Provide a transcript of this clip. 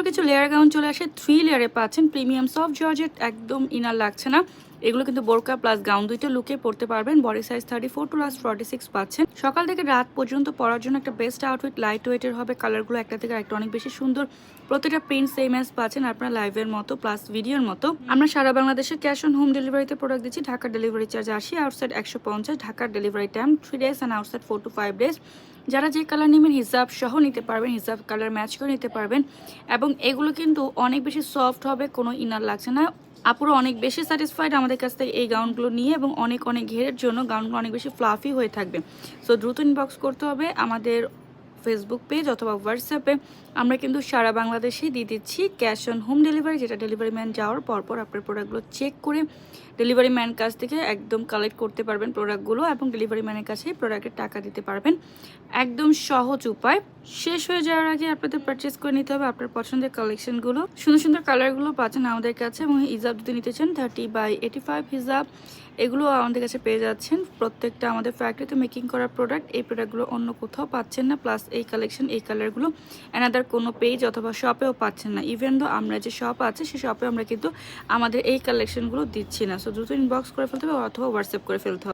কিছু layer gown চলে আসে 3 লেয়ারে পাচ্ছেন প্রিমিয়াম সফট জর্জেট, একদম ইনার লাগছে না। এগুলো কিন্তু বোরকা প্লাস গাউন দুইটা লুকে পড়তে পারবেন। বডি সাইজ 34 টু লাস্ট 46 পাচ্ছেন। সকাল থেকে রাত পর্যন্ত পরার জন্য একটা বেস্ট আউটফিট, লাইট ওয়েটের হবে। কালারগুলো একটা থেকে একটা অনেক বেশি সুন্দর। প্রত্যেকটা প্রিন্ট সেম অ্যাজ পাচ্ছেন আপনার লাইভের মতো প্লাস ভিডিওর মতো। আমরা সারা বাংলাদেশে ক্যাশ অন হোম ডেলিভারিতে প্রোডাক্ট দিচ্ছি। ঢাকার ডেলিভারি চার্জ 80, আউটসাইড 150। ঢাকার delivery time 3 days and outside 4 to 5 days। যারা যে কালার নেবেন হিসাব সহ নিতে পারবেন, হিসাব কালার ম্যাচ করে নিতে পারবেন। এবং এগুলো কিন্তু অনেক বেশি সফট হবে, কোনো ইনার লাগছে না। আপুরা অনেক বেশি স্যাটিসফাইড আমাদের কাছ থেকে এই গাউনগুলো নিয়ে, এবং অনেক ঘেরের জন্য গাউনগুলো অনেক বেশি ফ্লাফি হয়ে থাকবে। সো দ্রুত ইনবক্স করতে হবে আমাদের ফেসবুক পেজ অথবা হোয়াটসঅ্যাপে। আমরা কিন্তু সারা বাংলাদেশেই দিয়ে দিচ্ছি ক্যাশ অন হোম ডেলিভারি, যেটা ডেলিভারি ম্যান যাওয়ার পরপর আপনার প্রোডাক্টগুলো চেক করে ডেলিভারি ম্যান কাছ থেকে একদম কালেক্ট করতে পারবেন প্রোডাক্টগুলো, এবং ডেলিভারি ম্যানের কাছেই প্রোডাক্টের টাকা দিতে পারবেন। একদম সহজ উপায়। শেষ হয়ে যাওয়ার আগে আপনাদের পারচেস করে নিতে হবে আপনার পছন্দের কালেকশনগুলো। সুন্দর সুন্দর কালারগুলো পাচ্ছেন আমাদের কাছে। এবং হিজাব যদি নিতে চান 30/85 হিজাব, এগুলো আমাদের কাছে পেয়ে যাচ্ছেন। প্রত্যেকটা আমাদের ফ্যাক্টরিতে মেকিং করা প্রোডাক্ট। এই প্রোডাক্টগুলো অন্য কোথাও পাচ্ছেন না। প্লাস এই কালেকশন, এই কালারগুলো অ্যানাদার কোনো পেজ অথবা শপেও পাচ্ছেন না। ইভেন দো আমরা যে শপ আছে সেই শপে আমরা কিন্তু আমাদের এই কালেকশনগুলো দিচ্ছি না। সো দ্রুত ইনবক্স করে ফেলতে হবে অথবা হোয়াটসঅ্যাপ করে ফেলতে হবে।